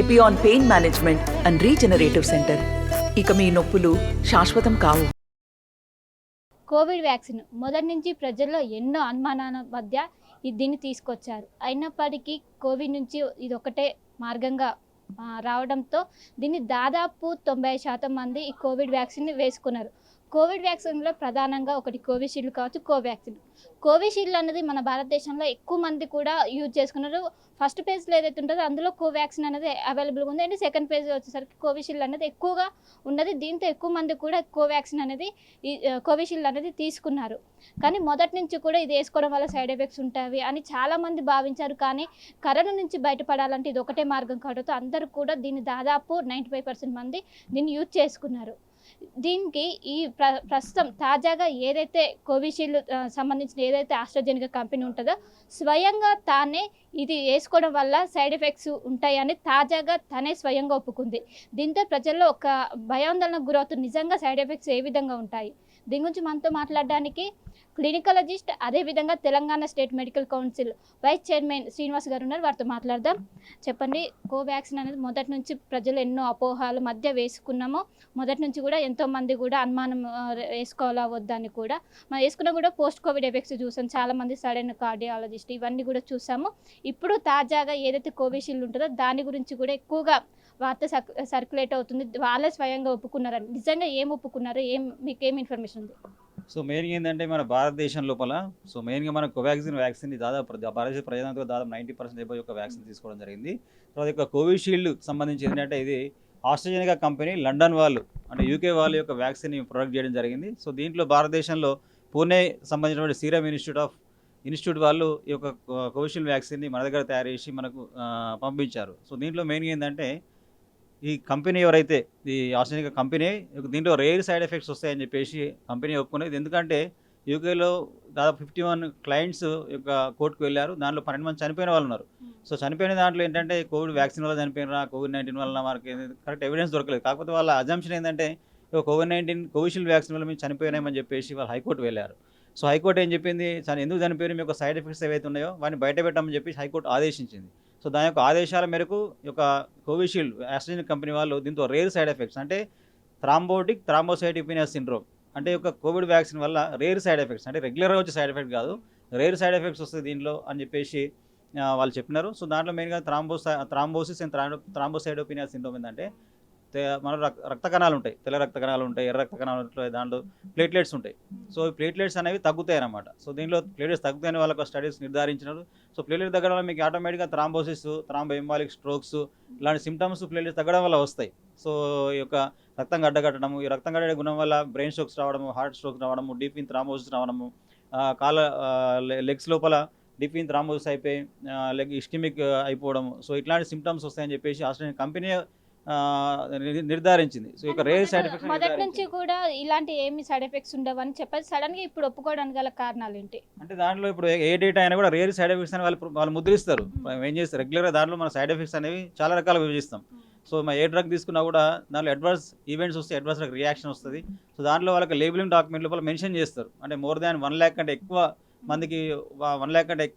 Epione pain management and regenerative centre. ఇక మీ నొప్పులు శాశ్వతం కావు. కోవిడ్ వ్యాక్సిన్ మొదటి నుంచి ప్రజల్లో ఎన్నో అనుమానాల మధ్య దీన్ని తీసుకొచ్చారు. అయినప్పటికీ కోవిడ్ నుంచి ఇది ఒకటే మార్గంగా రావడంతో దీన్ని దాదాపు 90% మంది ఈ కోవిడ్ వ్యాక్సిన్ వేసుకున్నారు. కోవిడ్ వ్యాక్సిన్లో ప్రధానంగా ఒకటి కోవిషీల్డ్ కావచ్చు, కోవిషీల్డ్ అనేది మన భారతదేశంలో ఎక్కువ మంది కూడా యూజ్ చేసుకున్నారు. ఫస్ట్ ఫేజ్లో ఏదైతే ఉంటుందో అందులో కోవాక్సిన్ అనేది అవైలబుల్గా ఉంది. అండ్ సెకండ్ ఫేజ్ వచ్చేసరికి కోవిషీల్డ్ అనేది ఎక్కువగా ఉన్నది. దీంతో ఎక్కువ మంది కూడా కోవాక్సిన్ అనేది కోవిషీల్డ్ అనేది తీసుకున్నారు. కానీ మొదటి నుంచి కూడా ఇది వేసుకోవడం వల్ల సైడ్ ఎఫెక్ట్స్ ఉంటాయి అని చాలామంది భావించారు. కానీ కరోనా నుంచి బయటపడాలంటే ఇది ఒకటే మార్గం కావడంతో అందరూ కూడా దీన్ని దాదాపు 95% మంది దీన్ని యూజ్ చేసుకున్నారు. దీనికి ఈ ప్రస్తుతం తాజాగా ఏదైతే కోవిషీల్డ్ సంబంధించిన ఏదైతే ఆస్ట్రాజెనికా కంపెనీ ఉంటుందో స్వయంగా తానే ఇది వేసుకోవడం వల్ల సైడ్ ఎఫెక్ట్స్ ఉంటాయని తాజాగా తనే స్వయంగా ఒప్పుకుంది. దీంతో ప్రజల్లో ఒక భయాందోళనకు గురవుతుంది. నిజంగా సైడ్ ఎఫెక్ట్స్ ఏ విధంగా ఉంటాయి, దీని గురించి మనతో మాట్లాడడానికి క్లినికాలజిస్ట్, అదేవిధంగా Telangana state medical council vice chairman Srinivas గారు ఉన్నారు. వారితో మాట్లాడదాం. చెప్పండి, కోవాక్సిన్ అనేది మొదటి నుంచి ప్రజలు ఎన్నో అపోహాల మధ్య వేసుకున్నాము. మొదటి నుంచి కూడా ఎంతోమంది కూడా అనుమానం వేసుకోవాలా వద్దని కూడా మనం వేసుకున్నా కూడా పోస్ట్ కోవిడ్ ఎఫెక్ట్స్ చూసాం. చాలామంది సడన్ కార్డియాలజిస్ట్ ఇవన్నీ కూడా చూసాము. ఇప్పుడు తాజాగా ఏదైతే కోవిషీల్డ్ ఉంటుందో దాని గురించి కూడా ఎక్కువగా వార్త సర్క్యులేట్ అవుతుంది. వాళ్ళే స్వయంగా ఒప్పుకున్నారని. నిజంగా ఏం ఒప్పుకున్నారు, మీకేం ఇన్ఫర్మేషన్ ఉంది? సో మెయిన్గా ఏంటంటే మన భారతదేశం లోపల మెయిన్గా మన కోవాక్సిన్ వ్యాక్సిన్ దాదాపు భారతదేశ ప్రజలంతా దాదాపు 90% అయిపోయి ఒక వ్యాక్సిన్ తీసుకోవడం జరిగింది. తర్వాత ఇక కోవిషీల్డ్ సంబంధించి ఏంటంటే ఇది ఆస్ట్రాజెనికా కంపెనీ లండన్ వాళ్ళు అంటే యూకే వాళ్ళ యొక్క వ్యాక్సిన్ ప్రొడక్ట్ చేయడం జరిగింది. సో దీంట్లో భారతదేశంలో పూణే సంబంధించినటువంటి సీరం ఇన్స్టిట్యూట్ వాళ్ళు ఈ యొక్క కోవిషీల్డ్ వ్యాక్సిన్ని మన దగ్గర తయారు చేసి మనకు పంపించారు. సో దీంట్లో మెయిన్గా ఏంటంటే ఈ కంపెనీ ఎవరైతే ఈ ఆస్ట్రాజెనికా కంపెనీ దీంట్లో రేర్ సైడ్ ఎఫెక్ట్స్ వస్తాయని చెప్పేసి కంపెనీ ఒప్పుకునేది. ఎందుకంటే యూకేలో దాదాపు 51 క్లయింట్స్ యొక్క కోర్టుకు వెళ్ళారు. దాంట్లో 12 మంది చనిపోయిన వాళ్ళు ఉన్నారు. సో చనిపోయిన దాంట్లో ఏంటంటే కోవిడ్ వ్యాక్సిన్ వల్ల చనిపోయినరా, కోవిడ్-19 వల్ల మనకి కరెక్ట్ ఎవిడెన్స్ దొరకలేదు. కాకపోతే వాళ్ళ అజంప్షన్ ఏంటంటే కోవిడ్-19 కోవిషీల్డ్ వ్యాక్సిన్ వల్ల మేము చనిపోయినామని చెప్పేసి వాళ్ళు హైకోర్టు వెళ్ళారు. సో హైకోర్టు ఏం చెప్పింది, ఎందుకు చనిపోయిన మీ యొక్క సైడ్ ఎఫెక్ట్స్ ఏవైతే ఉన్నాయో వాటిని బయట పెట్టమని చెప్పేసి హైకోర్టు ఆదేశించింది. సో దాని యొక్క ఆదేశాల మేరకు ఈ యొక్క కోవిషీల్డ్ ఆస్ట్రాజెనికా కంపెనీ వాళ్ళు దీంతో రేర్ సైడ్ ఎఫెక్ట్స్ అంటే థ్రాంబోసైటోపెనియా సిండ్రోమ్ అంటే యొక్క కోవిడ్ వ్యాక్సిన్ వల్ల రేర్ సైడ్ ఎఫెక్ట్స్ అంటే రెగ్యులర్గా వచ్చే సైడ్ ఎఫెక్ట్ కాదు, రేర్ సైడ్ ఎఫెక్ట్స్ వస్తుంది దీంట్లో అని చెప్పేసి వాళ్ళు చెప్పినారు. సో దాంట్లో మెయిన్గా థ్రాంబోసిస్ అండ్ థ్రాంబోసైటోపెనియా సిండ్రోమ్ ఏంటంటే మన రక్త కణాలు ఉంటాయి, తెల్ల రక్త కణాలు ఉంటాయి, ఎర్ర రక్త కణాలు ఉంటాయి, దాంట్లో ప్లేట్లెట్స్ ఉంటాయి. సో ఈ ప్లేట్లెట్స్ అనేవి తగ్గుతాయి అన్నమాట. సో దీంట్లో ప్లేట్లెట్స్ తగ్గుతాయని వాళ్ళకు స్టడీస్ నిర్ధారించినారు. సో ప్లేట్లెట్ తగ్గడం వల్ల మీకు ఆటోమేటిక్గా థ్రాంబోసిస్, థ్రాంబోఎంబాలిక్ స్ట్రోక్స్ ఇలాంటి సిమ్టమ్స్ ప్లేట్లెట్స్ తగ్గడం వల్ల వస్తాయి. సో ఈ యొక్క రక్తం గడ్డగట్టడము, ఈ రక్తం గడ్డే గుణం వల్ల బ్రెయిన్ స్ట్రోక్స్ రావడము, హార్ట్ స్ట్రోక్స్ రావడము, డీప్ ఇన్ థ్రాంబోసిస్ రావడము, లెగ్స్ లోపల డీప్ ఇన్ థ్రాంబోసిస్ అయిపోయి లెగ్ ఇస్కిమిక్ అయిపోవడము. సో ఇట్లాంటి సిమ్టమ్స్ వస్తాయని చెప్పేసి ఆస్ట్రేలియన్ కంపెనీ నిర్ధారించింది. సో ఇక రేర్ సైడ్ ఎఫెక్ట్స్ మొదటి నుంచి కూడా ఇలాంటి ఏమి సైడ్ ఎఫెక్ట్స్ ఉండవని చెప్పారు. సడన్ గా ఇప్పుడు ఒప్పుకోవడానికి గల కారణాలు ఏంటి? అంటే దాంట్లో ఇప్పుడు ఏ డేటా అయినా కూడా రేర్ సైడ్ ఎఫెక్ట్స్ అని వాళ్ళు ముద్రిస్తారు. ఏం చేస్తారు, రెగ్యులర్గా దాంట్లో మన సైడ్ ఎఫెక్ట్స్ అనేవి చాలా రకాలుగా విభజిస్తాం. సో మన ఏ డ్రగ్ తీసుకున్నా కూడా దాంట్లో అడ్వర్స్ ఈవెంట్స్ వస్తాయి, అడ్వర్స్ రియాక్షన్ వస్తుంది. సో దాంట్లో వాళ్ళకి లేబులింగ్ డాక్యుమెంట్ లోపల మెన్షన్ చేస్తారు. అంటే మోర్ దాన్ 1 lakh కంటే ఎక్కువ మందికి 1 lakh కంటే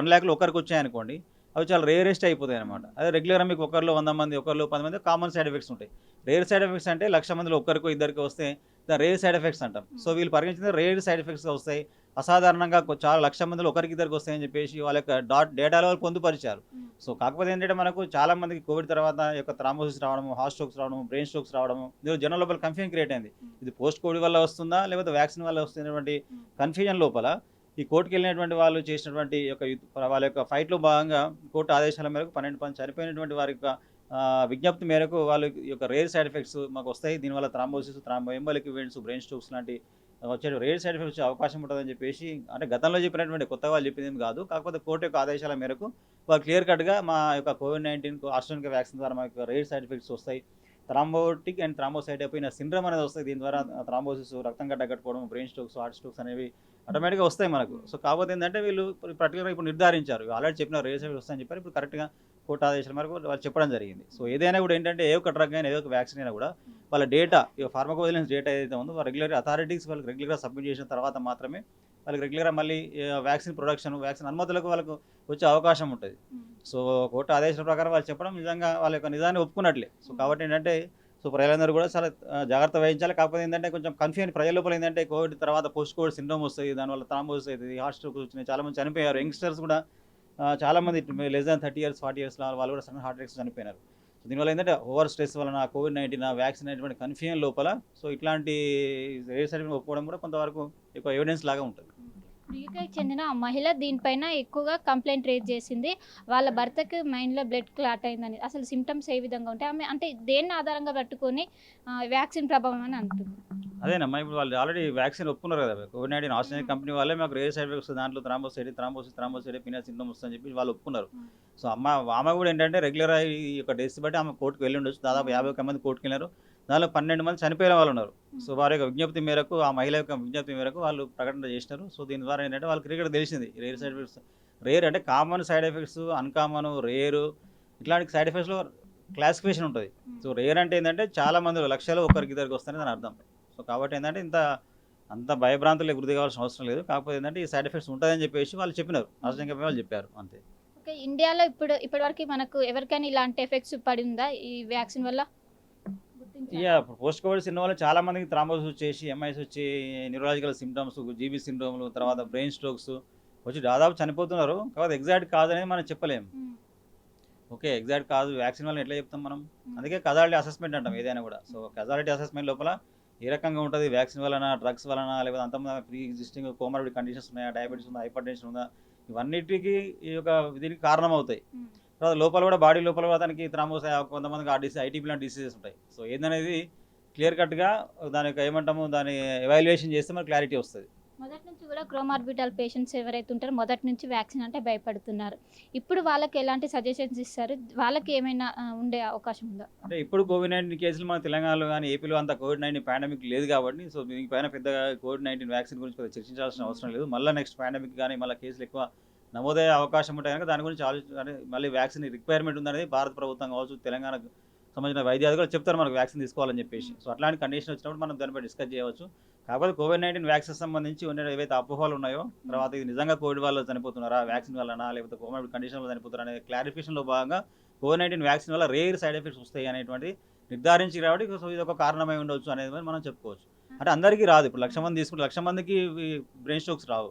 1 lakhలో ఒకరికి వచ్చాయనుకోండి, అవి చాలా రేరెస్ట్ అయిపోతాయి అనమాట. అదే రెగ్యులర్గా మీకు ఒకరిలో 100 మంది, ఒకరిలో 10 మంది కామన్ సైడ్ ఎఫెక్ట్స్ ఉంటాయి. రేర్ సైడ్ ఎఫెక్ట్స్ అంటే 1,00,000 మందిలో ఒక్కరికో ఇద్దరికి వస్తే దా రేర్ సైడ్ ఎఫెక్ట్స్ అంటాం. సో వీళ్ళు పరిగణించిన రేర్ సైడ్ ఎఫెక్ట్స్ వస్తాయి, అసాధారణంగా చాలా 1,00,000 మందిలో ఒకరికి ఇద్దరికి వస్తాయని చెప్పేసి వాళ్ళ యొక్క డేటాలో వాళ్ళు పొందుపరిచారు. సో కాకపోతే ఏంటంటే మనకు చాలా మందికి కోవిడ్ తర్వాత యొక్క థ్రాంబోసిస్ రావడము, హార్ట్ స్ట్రోక్స్ రావడము, బ్రెయిన్ స్ట్రోక్స్ రావడము, ఇందులో జనం లోపల కన్ఫ్యూజన్ క్రియేట్ అయింది. ఇది పోస్ట్ కోవిడ్ వల్ల వస్తుందా లేకపోతే వ్యాక్సిన్ వల్ల వస్తున్నటువంటి కన్ఫ్యూజన్ లోపల ఈ కోర్టుకు వెళ్ళినటువంటి వాళ్ళు చేసినటువంటి వాళ్ళ యొక్క ఫైట్లో భాగంగా కోర్టు ఆదేశాల మేరకు 12 మంది చనిపోయినటువంటి వారి యొక్క విజ్ఞప్తి మేరకు వాళ్ళు ఈ యొక్క రేర్ సైడ్ ఎఫెక్ట్స్ మాకు వస్తాయి, దీనివల్ల థ్రాంబోసిస్, థ్రాంబోఎంబాలిక్ ఈవెంట్స్, బ్రెయిన్ స్ట్రోక్స్ లాంటి వచ్చే రేర్ సైడ్ ఎఫెక్ట్స్ వచ్చే అవకాశం ఉంటుందని చెప్పేసి అంటే గతంలో చెప్పినటువంటి కొత్త వాళ్ళు చెప్పింది కాదు. కాకపోతే కోర్టు యొక్క ఆదేశాల మేరకు వాళ్ళు క్లియర్ కట్గా మా యొక్క కోవిడ్-19 ఆస్ట్రాజెనికా వ్యాక్సిన్ ద్వారా మా యొక్క రేర్ సైడ్ ఎఫెక్ట్స్ వస్తాయి, థ్రాంబోటిక్ అండ్ థ్రాంబోసైటోపెనియా సిండ్రోమ్ అనేది వస్తాయి. దీని ద్వారా థ్రాంబోసిస్, రక్తం గడ్డగట్టుకోవడం, బ్రెయిన్ స్ట్రోక్స్, హార్ట్ స్ట్రోక్స్ అనేవి ఆటోమేటిక్గా వస్తాయి మనకు. సో కాకపోతే ఏంటంటే వీళ్ళు పర్టికులర్గా ఇప్పుడు నిర్ధారించారు, ఆల్రెడీ చెప్పిన రేర్ సైడ్ వస్తాయని చెప్పారు. ఇప్పుడు కరెక్ట్గా కోర్టు ఆదేశాల మేరకు వాళ్ళు చెప్పడం జరిగింది. సో ఏదైనా కూడా ఏంటంటే ఏ ఒక్క డ్రగ్ అయినా ఏ ఒక్క వ్యాక్సిన్ అయినా కూడా వాళ్ళ డేటా ఫార్మకోవిజిలెన్స్ డేటా ఏదైతే ఉందో రెగ్యులర్గా అథారిటీస్ వాళ్ళకి రెగ్యులర్గా సబ్మిట్ చేసిన తర్వాత మాత్రమే వాళ్ళకి రెగ్యులర్గా మళ్ళీ వ్యాక్సిన్ ప్రొడక్షన్, వ్యాక్సిన్ అనుమతులకు వాళ్ళకు వచ్చే అవకాశం ఉంటుంది. సో కోర్టు ఆదేశాల ప్రకారం వాళ్ళు చెప్పడం నిజంగా వాళ్ళ యొక్క నిజాన్ని ఒప్పుకున్నట్లే. సో కాబట్టి ఏంటంటే సో ప్రజలందరూ కూడా చాలా జాగ్రత్త వహించాలి. కాకపోతే ఏంటంటే కొంచెం కన్ఫ్యూజన్ ప్రజల లోపల ఏంటంటే కోవిడ్ తర్వాత పోస్ట్ కోవిడ్ సిండ్రోమ్ వస్తుంది, దానివల్ల థ్రాంబోసిస్ అవుతుంది, హార్ట్ స్ట్రోక్ వచ్చినాయి, చాలామంది చనిపోయారు. యంగ్స్టర్స్ కూడా చాలామంది లెస్ దాన్ 30 years 40 years వాళ్ళు కూడా సడన్ హార్ట్ అటాక్స్ చనిపోయినారు. సో దీనివల్ల ఏంటంటే ఓవర్ స్ట్రెస్ వలన కోవిడ్-19 వ్యాక్సిన్ అనేటువంటి కన్ఫ్యూజన్ లోపల సో ఇట్లాంటి రేర్ సర్టిఫికేట్ ఒప్పుకోవడం కూడా కొంతవరకు ఎక్కువ ఎవిడెన్స్ లాగా ఉంటుంది. యూకేకి చెందిన ఆ మహిళ దీనిపైన ఎక్కువగా కంప్లైంట్ రేజ్ చేసింది. వాళ్ళ భర్తకి మైండ్లో బ్లడ్ క్లాట్ అయిందని. అసలు సిమ్టమ్స్ ఏ విధంగా ఉంటాయి, ఆమె అంటే దేన్ని ఆధారంగా పట్టుకొని వ్యాక్సిన్ ప్రభావం అని అంటుంది. అదేనమ్మా, ఇప్పుడు వాళ్ళు ఆల్రెడీ వ్యాక్సిన్ ఒప్పుకున్నారు కదా. కోవిడ్-19 ఆస్ట్రేలియా కంపెనీ వాళ్ళే మాకు రేర్ సర్టిఫికేట్స్ దాంట్లో థ్రాంబోసిస్ పీనల్ సిండ్రోమ్ వస్తుందని చెప్పి వాళ్ళు ఒప్పుకున్నారు. సో ఆమె కూడా ఏంటంటే రెగ్యులర్ ఈ యొక్క డేస్ బట్టి ఆమె కోర్టుకు వెళ్ళి ఉండొచ్చు. దాదాపు 51 మంది కోర్టుకు వెళ్ళారు. దానిలో 12 మంది చనిపోయిన వాళ్ళు ఉన్నారు. సో వారి యొక్క విజ్ఞప్తి మేరకు, ఆ మహిళ యొక్క విజ్ఞప్తి మేరకు వాళ్ళు ప్రకటన చేసినారు. సో దీని ద్వారా ఏంటంటే వాళ్ళకి క్రికెట్ తెలిసింది రేర్ సైడ్ ఎఫెక్ట్స్. రేర్ అంటే కామన్ సైడ్ ఎఫెక్ట్స్, అన్కామన్, రేరు ఇట్లాంటి సైడ్ ఎఫెక్ట్స్లో క్లాసిఫికేషన్ ఉంటుంది. సో రేర్ అంటే ఏంటంటే చాలా మంది లక్షలు ఒకరికి ఇద్దరికి వస్తాయని దాని అర్థం. సో కాబట్టి ఏంటంటే అంత భయభ్రాంతులకు గురి కావాల్సిన అవసరం లేదు. కాకపోతే ఏంటంటే ఈ సైడ్ ఎఫెక్ట్స్ ఉంటుందని చెప్పేసి వాళ్ళు చెప్పినారు, ఆస్ట్రేలియన్ కంపెనీ వాళ్ళు చెప్పారు అంతే. ఓకే, ఇండియాలో ఇప్పటివరకు మనకు ఎవరికైనా ఇలాంటి ఎఫెక్ట్స్ పడిందా ఈ వ్యాక్సిన్ వల్ల? పోస్ట్ కోవిడ్ సిండ్రోమ్ వల్ల చాలా మందికి థ్రాంబోసిస్ వచ్చేసి, ఎంఐస్ వచ్చి, న్యూరలాజికల్ సిమ్టమ్స్, జీబీ సిండ్రోమ్లు, తర్వాత బ్రెయిన్ స్ట్రోక్స్ వచ్చి దాదాపు చనిపోతున్నారు. కాకపోతే ఎగ్జాక్ట్ కాజ్ అనేది మనం చెప్పలేము. ఓకే, ఎగ్జాక్ట్ కాదు వ్యాక్సిన్ వల్ల ఎట్లా చెప్తాం మనం? అందుకే కజాలిటీ అసెస్మెంట్ అంటాం ఏదైనా కూడా. సో కజాలిటీ అసెస్మెంట్ లోపల ఏ రకంగా ఉంటుంది, వ్యాక్సిన్ వలన, డ్రగ్స్ వలన, లేకపోతే అంతమంది ప్రీ ఎగ్జిస్టింగ్ కోమార్బిడ్ కండిషన్స్ ఉన్నాయా, డయాబెటీస్ ఉందా, హైపర్ టెన్షన్ ఉందా, ఇవన్నిటికీ ఈ యొక్క దీనికి కారణం అవుతాయి. తర్వాత లోపల కూడా బాడీ లోపల కూడా దానికి థ్రాంబోసిస్, కొంతమందికి ఐటీపీ లాంటి డిసీజెస్ ఉంటాయి. సో ఏందనేది క్లియర్ కట్గా దాని యొక్క ఏమంటాము దాని ఎవాల్యుయేషన్ చేస్తే మనకు క్లారిటీ వస్తుంది. మొదటి నుంచి కూడా కోమార్బిడల్ పేషెంట్స్ ఎవరైతే ఉంటారో మొదటి నుంచి వ్యాక్సిన్ అంటే భయపడుతున్నారు. ఇప్పుడు వాళ్ళకి ఎలాంటి సజెషన్స్ ఇస్తారు? వాళ్ళకి ఏమైనా ఉండే అవకాశం ఉందా? అంటే ఇప్పుడు కోవిడ్-19 కేసులు మన తెలంగాణలో కానీ ఏపీలో అంత కోవిడ్-19 పాండమిక్ లేదు కాబట్టి సో దీనిపైన పెద్దగా కోవిడ్-19 వ్యాక్సిన్ గురించి పెద్ద చర్చించాల్సిన అవసరం లేదు. మళ్ళీ నెక్స్ట్ పాండమిక్ కానీ మళ్ళీ కేసులు ఎక్కువ నమోదయ్యే అవకాశం ఉంటాయి కనుక దాని గురించి ఆలోచించాలి. మళ్ళీ వ్యాక్సిన్ రిక్వైర్మెంట్ ఉందనేది భారత ప్రభుత్వం కావచ్చు, తెలంగాణకు సంబంధించిన వైద్యాధికారులు చెప్తారు మనకు వ్యాక్సిన్ తీసుకోవాలని చెప్పేసి. సో అట్లాంటి కండిషన్ వచ్చినప్పుడు మనం దానిపై డిస్కస్ చేయవచ్చు. కాకపోతే కోవిడ్-19 వ్యాక్సిన్ సంబంధించి ఉండే ఏవైతే అపోహలు ఉన్నాయో, తర్వాత ఇది నిజంగా కోవిడ్ వల్ల చనిపోతున్నారా, వ్యాక్సిన్ వల్లనా, లేకపోతే కోవిడ్ కండిషన్ వల్ల చనిపోతారా అనే క్లారిఫికేషన్లో భాగంగా కోవిడ్-19 వ్యాక్సిన్ వల్ల రేర్ సైడ్ ఎఫెక్ట్స్ వస్తాయి అనేటువంటి నిర్ధారించి కాబట్టి సో ఇది ఒక కారణమై ఉండొచ్చు అనేది మనం చెప్పుకోవచ్చు. అంటే అందరికీ రాదు. ఇప్పుడు 1,00,000 మంది తీసుకుంటే 1,00,000 మందికి బ్రెయిన్ స్ట్రోక్స్ రావు.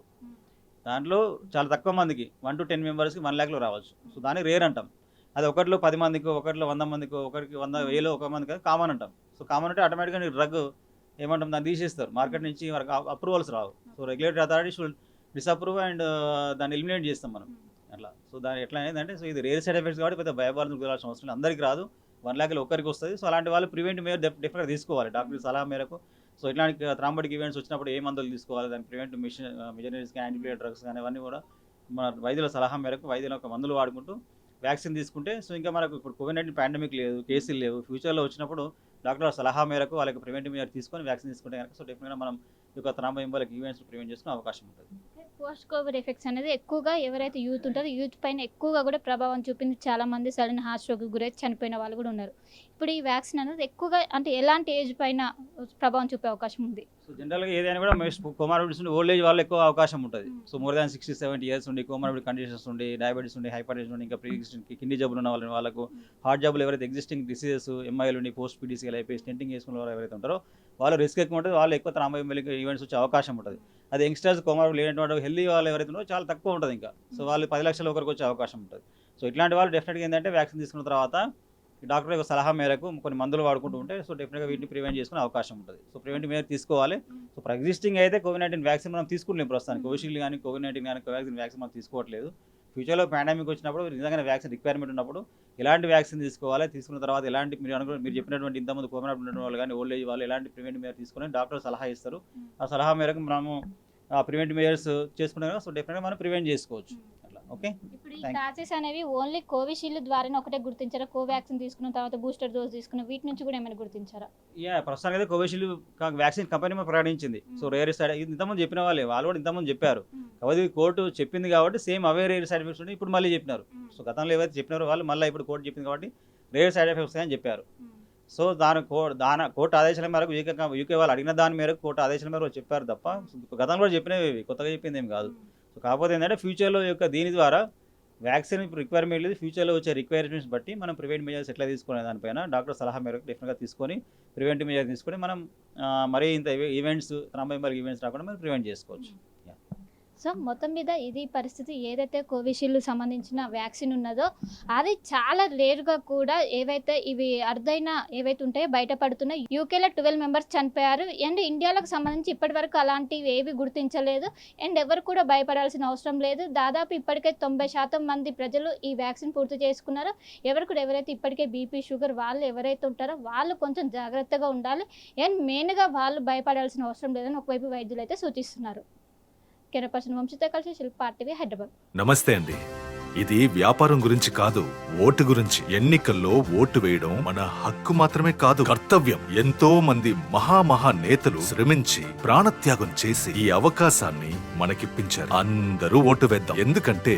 దాంట్లో చాలా తక్కువ మందికి 1 to 10 మెంబర్స్కి 1 lakhలో రావచ్చు. సో దానికి రేర్ అంటాం. అది ఒకటిలో 10 మందికో, ఒకటిలో 100 మందికో, ఒకరికి 100,000 ఒక మందికి కామన్ అంటాం. సో కామన్ అంటే ఆటోమేటిక్గా నీ డ్రగ్ ఏమంటాం దాన్ని తీసేస్తారు మార్కెట్ నుంచి, వరకు approvals Rao. So regulatory authority should disapprove and దాన్ని ఎలిమినేట్ చేస్తాం మనం అట్లా. సో దాని ఎట్లా ఏంటంటే సో ఇది రేర్ సైడ్ ఎఫెక్ట్స్ కాబట్టి పెద్ద భయభారం గురాల్సిన అవసరం లేదు. అందరికీ రాదు, 1 lakhలో ఒకరికి వస్తుంది. సో అలాంటి వాళ్ళు ప్రివెంటివ్ మేజర్ డెఫినెట్గా తీసుకోవాలి డాక్టర్ సలహా మేరకు. సో ఇట్లాంటి థ్రాంబోటిక్ ఈవెంట్స్ వచ్చినప్పుడు ఏ మందులు తీసుకోవాలి, దాని ప్రివెంటివ్ మెజరీస్ కానీ, యాంటీప్లేట్ డ్రగ్స్ కానీ అవన్నీ కూడా మన వైద్యుల సలహా మేరకు వైద్యుల యొక్క మందులు వాడుకుంటూ వ్యాక్సిన్ తీసుకుంటే సో ఇంకా మనకు ఇప్పుడు కోవిడ్-19 పాండమిక్ లేదు, కేసులు లేవు. ఫ్యూచర్లో వచ్చినప్పుడు డాక్టర్ సలహా మేరకు వాళ్ళకి ప్రివెంటివ్ మేజర్ తీసుకొని వ్యాక్సిన్ తీసుకుంటే కనుక సో డెఫినెట్గా మనం ఈ యొక్క థ్రాంబోఎంబోలిక్ ఈవెంట్స్ ప్రివెంట్ చేసుకునే అవకాశం ఉంటుంది. పోస్ట్ కోవిడ్ ఎఫెక్ట్స్ అనేది ఎక్కువగా ఎవరైతే యూత్ ఉంటుందో యూత్ పైన ఎక్కువగా కూడా ప్రభావం చూపింది. చాలా మంది సడన్ హార్ట్ స్ట్రోక్ గురై చనిపోయిన వాళ్ళు కూడా ఉన్నారు. ఇప్పుడు ఈ వ్యాక్సిన్ అనేది ఎక్కువగా అంటే ఎలాంటి ఏజ్ పైన ప్రభావం చూపే అవకాశం ఉంది? సో జనరల్గా ఏదైనా కూడా కోమార్బిడిటీస్ ఉండి ఓల్డ్ ఏజ్ వాళ్ళు ఎక్కువ అవకాశం ఉంటుంది. సో మోర్ దాన్ 60-70 years ఉండి కోమార్బిడ్ కండిషన్స్ ఉండి, డయాబెటీస్ ఉండి, హైపర్ టెన్షన్ ఉండి, ఇంకా ప్రీ ఎగ్జిస్టింగ్ కిడ్నీ జబ్బులు ఉన్న వాళ్ళకు, హార్ట్ జబ్బులు ఎవరైతే ఎగ్జిస్టింగ్ డిసీజెస్ ఎంఐలు ఉండి, పోస్ట్ పీడీసీఎల్ అయిపోయి స్టెంటింగ్ చేసుకున్న వాళ్ళు ఎవరైతే ఉంటారో వాళ్ళు రిస్క్ ఎక్కువ ఉంటుంది. వాళ్ళు ఎక్కువ థ్రాంబోఎంబోలిక్ ఈవెంట్స్ వచ్చే అవకాశం ఉంటుంది. అది యంగ్స్టర్స్ కోమార్బిడ్ లేనటువంటి హెల్దీ వాళ్ళు ఎవరైతే ఉన్నారో చాలా తక్కువ ఉంటుంది ఇంకా. సో వాళ్ళు 10 లక్షలు ఒకరికి వచ్చే అవకాశం ఉంటుంది. సో ఇట్లాంటి వాళ్ళు డెఫినెట్గా ఏంటంటే వ్యాక్సిన్ తీసుకున్న తర్వాత డాక్టర్ యొక్క సలహా మేరకు కొన్ని మందులు వాడుకుంటూ ఉంటే సో డెఫినెట్గా వీటిని ప్రివెంట్ చేసుకునే అవకాశం ఉంటుంది. సో ప్రివెంటివ్ మేజర్ తీసుకోవాలి. సో ఎగ్జిస్టింగ్ అయితే కోవిడ్-19 వ్యాక్సిన్ మనం తీసుకుంటలేము ప్రస్తుతానికి. కోవిషీల్డ్ కానీ, కోవిడ్-19 కానీ, కోవాక్సిన్ వ్యాక్సిన్ మనం తీసుకోవట్లేదు. ఫ్యూచర్లో పాండమిక్ వచ్చినప్పుడు నిజంగానే వ్యాక్సిన్ రిక్వైర్మెంట్ ఉన్నప్పుడు ఎలాంటి వ్యాక్సిన్ తీసుకోవాలి, తీసుకున్న తర్వాత ఎలాంటి మీరు చెప్పినటువంటి ఇంతకుముందు కోవిడ్ ఉన్న వాళ్ళు కానీ, ఓల్డ్ ఏజ్ వాళ్ళు ఎలాంటి ప్రివెంటివ్ మేజర్ తీసుకుని డాక్టర్ సలహా ఇస్తారు. ఆ సలహా మేరకు మనము ప్రివెంటివ్ మేజర్స్ చేసుకునే సో డెఫినెట్గా మనం ప్రివెంట్ చేసుకోవచ్చు అట్లా. ఓకే, ఇప్పుడు ఈ క్లాసెస్ అనేవి ఓన్లీ కోవిషీల్డ్ ద్వారానే ఒకటే గుర్తించారా? కోవాక్సిన్ తీసుకున్న తర్వాత బూస్టర్ డోస్ తీసుకున్న వీటి నుంచి కూడా ఏమైనా గుర్తించారా? ప్రస్తుతానికి అయితే కోవిషీల్డ్ వ్యాక్సిన్ కంపెనీ ప్రకటించింది. సో రేర్ సైడ్ ఇంతకుముందు చెప్పిన వాళ్ళు కూడా ఇంతకుముందు చెప్పారు. కాబట్టి కోర్టు చెప్పింది కాబట్టి సేమ్ అవే రేర్ సైడ్ ఎఫెక్ట్స్ ఉంటే ఇప్పుడు మళ్ళీ చెప్పినారు. సో గతంలో ఏవైతే చెప్పినారో వాళ్ళు మళ్ళీ ఇప్పుడు కోర్టు చెప్పింది కాబట్టి రేర్ సైడ్ ఎఫెక్ట్స్ అని చెప్పారు. సో కోర్టు ఆదేశాల మేరకు యూకే వాళ్ళు అడిగిన దాని మేరకు కోర్టు ఆదేశాల మేరకు చెప్పారు తప్ప గతంలో కూడా చెప్పినవి కొత్తగా చెప్పింది ఏం కాదు. సో కాకపోతే ఏంటంటే ఫ్యూచర్లో యొక్క దీని ద్వారా వ్యాక్సిన్ ఇప్పుడు రిక్వైర్మెంట్ లేదు, ఫ్యూచర్లో వచ్చే రిక్వైర్మెంట్స్ బట్టి మనం ప్రివెంట్ మెజర్స్ ఎట్లా తీసుకునే దానిపైన డాక్టర్ సలహా మేరకు డెఫినెట్గా తీసుకొని ప్రివెంటివ్ మెజర్ తీసుకొని మనం మరీ ఇంత ఈవెంట్స్ త్రాంబోఎంబాలిక్ ఈవెంట్స్ రాకుండా మనం ప్రివెంట్ చేసుకోవచ్చు. సో మొత్తం మీద ఇది పరిస్థితి. ఏదైతే కోవిషీల్డ్ సంబంధించిన వ్యాక్సిన్ ఉన్నదో అది చాలా రేరుగా కూడా ఏవైతే ఇవి అరుదైన ఏవైతే ఉంటాయో బయటపడుతున్నాయి. యూకేలో 12 మెంబర్స్ చనిపోయారు. అండ్ ఇండియాలకు సంబంధించి ఇప్పటి వరకు అలాంటివి ఏవి గుర్తించలేదు. అండ్ ఎవరు కూడా భయపడాల్సిన అవసరం లేదు. దాదాపు ఇప్పటికే 90% మంది ప్రజలు ఈ వ్యాక్సిన్ పూర్తి చేసుకున్నారు. ఎవరైతే ఇప్పటికే బీపీ షుగర్ వాళ్ళు ఎవరైతే ఉంటారో వాళ్ళు కొంచెం జాగ్రత్తగా ఉండాలి. అండ్ మెయిన్గా వాళ్ళు భయపడాల్సిన అవసరం లేదని ఒకవైపు వైద్యులు అయితే సూచిస్తున్నారు. కెమెరా పర్సన్ వంశీతో కలిసి శిల్పా టీవీ హైదరాబాద్. నమస్తే అండి. ఇది వ్యాపారం గురించి కాదు, ఓటు గురించి. ఎన్నికల్లో ఓటు వేయడం మన హక్కు మాత్రమే కాదు, కర్తవ్యం. ఎంతో మంది మహా నేతలు శ్రమించి ప్రాణత్యాగం చేసి ఈ అవకాశాన్ని మనకిప్పించారు. అందరూ ఓటు వేద్దాం. ఎందుకంటే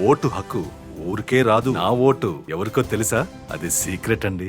ఓటు హక్కు ఊరికే రాదు. నా ఓటు ఎవరికో తెలుసా? అది సీక్రెట్ అండి.